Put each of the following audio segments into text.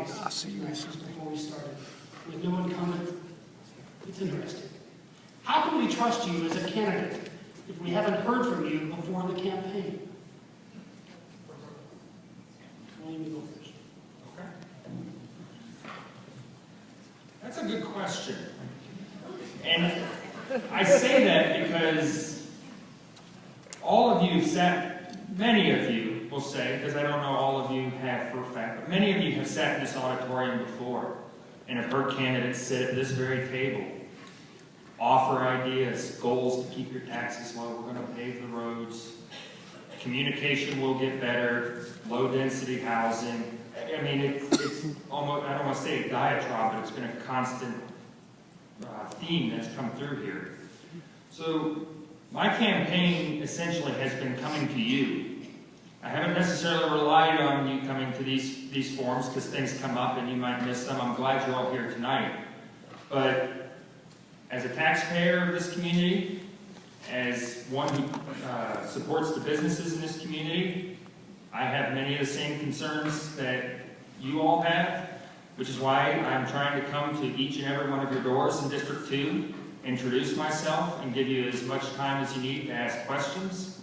twice. I'll see you Before we started, with no one comment. It's interesting. How can we trust you as a candidate if we haven't heard from you before the campaign? William, you go first. Okay. That's a good question. And I say that because all of you sat, many of you will say, because I don't know all of you have for a fact, but many of you have sat in this auditorium before and have heard candidates sit at this very table, offer ideas, goals to keep your taxes low, we're going to pave the roads, communication will get better, low-density housing. I mean, it's almost, I don't want to say a diatribe, but it's been a constant theme that's come through here. So my campaign essentially has been coming to you. I haven't necessarily relied on you coming to these forums because things come up and you might miss them. I'm glad you're all here tonight. But as a taxpayer of this community, as one who supports the businesses in this community, I have many of the same concerns that you all have, which is why I'm trying to come to each and every one of your doors in District 2, introduce myself, and give you as much time as you need to ask questions,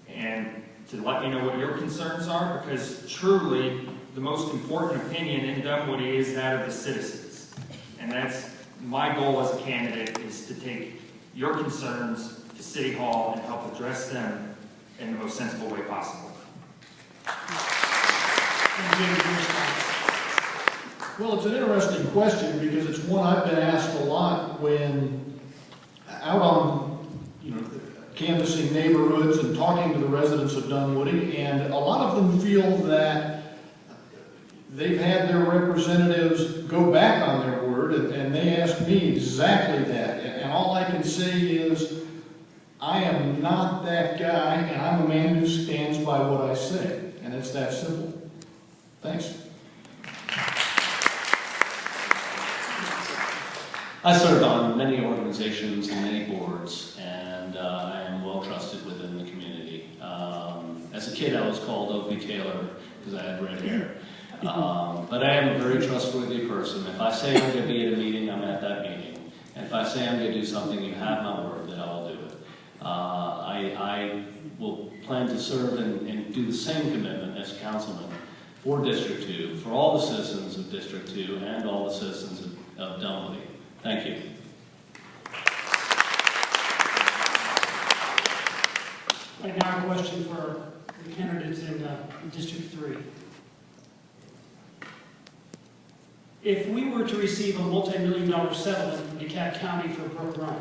and to let me know what your concerns are, because truly, the most important opinion in Dunwoody is that of the citizens. And that's my goal as a candidate, is to take your concerns to City Hall and help address them in the most sensible way possible. Well, it's an interesting question because it's one I've been asked a lot when out on, canvassing neighborhoods and talking to the residents of Dunwoody, and a lot of them feel that they've had their representatives go back on their word, and they ask me exactly that. And all I can say is, I am not that guy, and I'm a man who stands by what I say. And it's that simple. Thanks. I serve on many organizations and many boards, and I am well trusted within the community. As a kid, I was called Opie Taylor because I had red hair. But I am a very trustworthy person. If I say I'm going to be at a meeting, I'm at that meeting. And if I say I'm going to do something, you have my word that I'll do it. I will plan to serve and do the same commitment as councilman for District 2, for all the citizens of District 2 and all the citizens of Dunwoody. Thank you. Right now, a question for the candidates in District 3. If we were to receive a multi-million-dollar settlement from DeKalb County for Brook Run,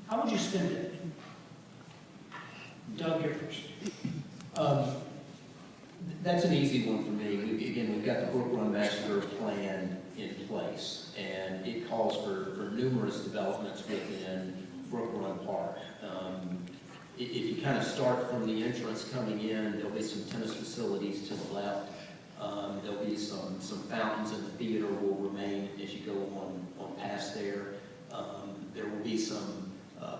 how would you spend it? Doug, you're first. That's an easy one for me. We've got the Brook Run Master Plan in place, and it calls for numerous developments within Brook Run Park. If you kind of start from the entrance coming in, there'll be some tennis facilities to the left. There'll be some fountains, and the theater will remain as you go on past there. There will be some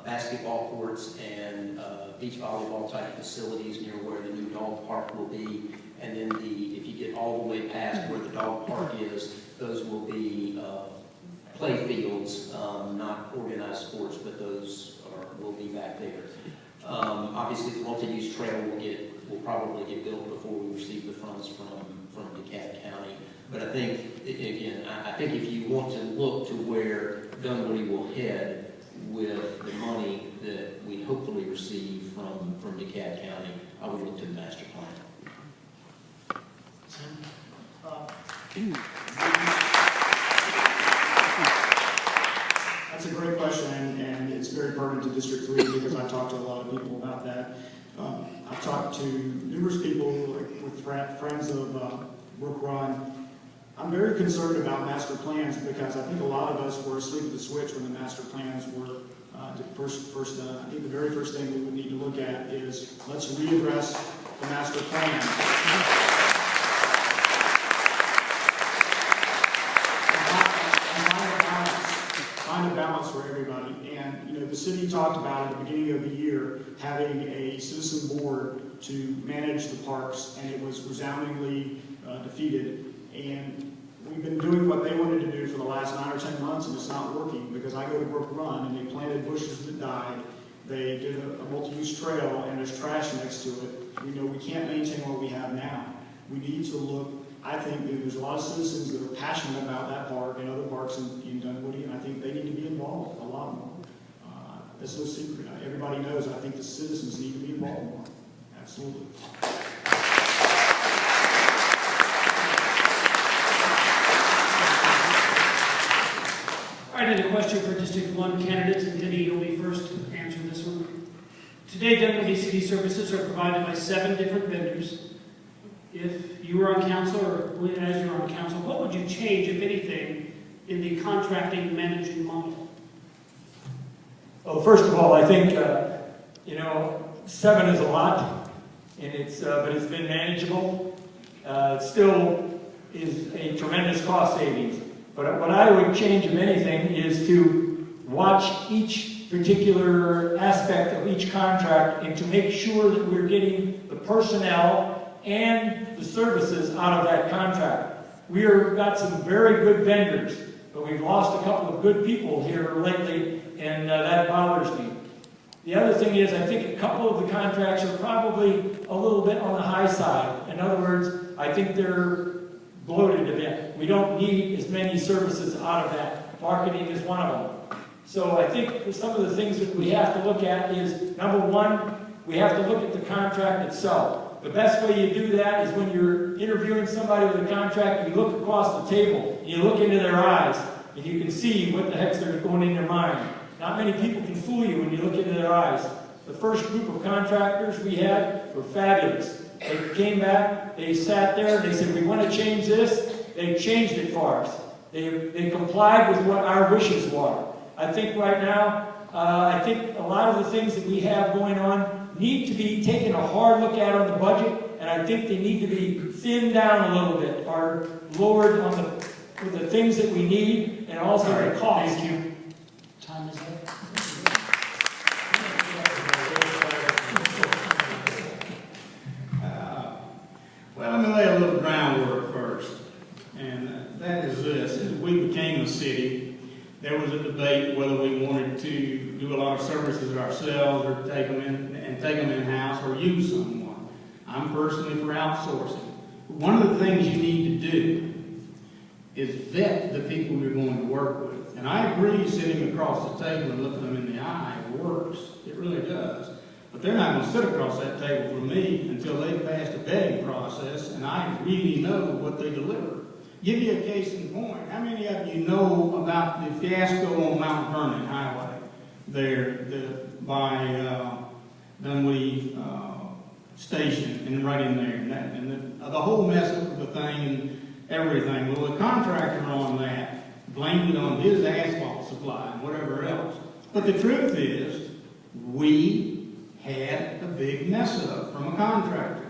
basketball courts and beach volleyball type facilities near where the new dog park will be. And then if you get all the way past where the dog park is, those will be play fields, not organized sports, but those will be back there. Obviously, the multi-use trail will probably get built before we receive the funds from DeKalb County. But I think, again, I think if you want to look to where Dunwoody will head with the money that we hopefully receive from DeKalb County, I would look to the master plan. That's a great question, and it's very pertinent to District 3 because I've talked to a lot of people about that. I've talked to numerous people, like with friends of Brook Run. I'm very concerned about master plans because I think a lot of us were asleep at the switch when the master plans were first done. I think the very first thing we would need to look at is let's readdress the master plan. Find a balance for everybody. And the city talked about at the beginning of the year having a citizen board to manage the parks, and it was resoundingly defeated. And we've been doing what they wanted to do for the last 9 or 10 months, and it's not working, because I go to Brook Run, and they planted bushes that died. They did a multi-use trail, and there's trash next to it. We know we can't maintain what we have now. We need to look, I think that there's a lot of citizens that are passionate about that park and other parks in Dunwoody, and I think they need to be involved a lot more. That's no secret. Everybody knows, I think the citizens need to be involved more. Absolutely. All right, and a question for District 1 candidates, and Denny, you'll be first to answer this one. Today, Dunwoody City services are provided by 7 different vendors. If you were on council, or as you're on council, what would you change, if anything, in the contracting managing model? Well, first of all, I think, 7 is a lot, and but it's been manageable. It still is a tremendous cost savings. But what I would change, if anything, is to watch each particular aspect of each contract and to make sure that we're getting the personnel and the services out of that contract. We've got some very good vendors, but we've lost a couple of good people here lately, and that bothers me. The other thing is, I think a couple of the contracts are probably a little bit on the high side. In other words, I think they're bloated a bit. We don't need as many services out of that. Marketing is one of them. So I think some of the things that we have to look at is, number one, we have to look at the contract itself. The best way you do that is when you're interviewing somebody with a contract, you look across the table, and you look into their eyes, and you can see what the heck's going in their mind. Not many people can fool you when you look into their eyes. The first group of contractors we had were fabulous. They came back, they sat there, and they said, we want to change this. They changed it for us. They complied with what our wishes were. I think right now, I think a lot of the things that we have going on need to be taken a hard look at on the budget, and I think they need to be thinned down a little bit, or lowered on the things that we need, and also the cost. Thank you. Time is up. Well, let me lay a little groundwork first, and that is this. As we became a city, there was a debate whether we wanted to do a lot of services ourselves or take them in-house or use someone. I'm personally for outsourcing. But one of the things you need to do is vet the people you're going to work with. And I agree, sitting across the table and looking them in the eye works. It really does. But they're not going to sit across that table from me until they've passed a vetting process and I really know what they deliver. Give you a case in point. How many of you know about the fiasco on Mount Vernon Highway there by Dunwoody Station and right in there? And the whole mess up of the thing and everything. Well, the contractor on that blamed it on his asphalt supply and whatever else. But the truth is, we had a big mess up from a contractor.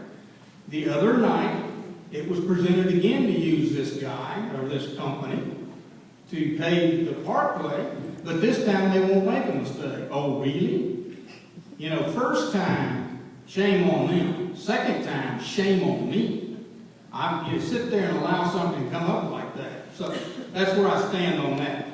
The other night, it was presented again to use this guy, or this company, to pave the parkway, but this time they won't make a mistake. Oh, really? You know, first time, shame on them. Second time, shame on me. You sit there and allow something to come up like that. So that's where I stand on that.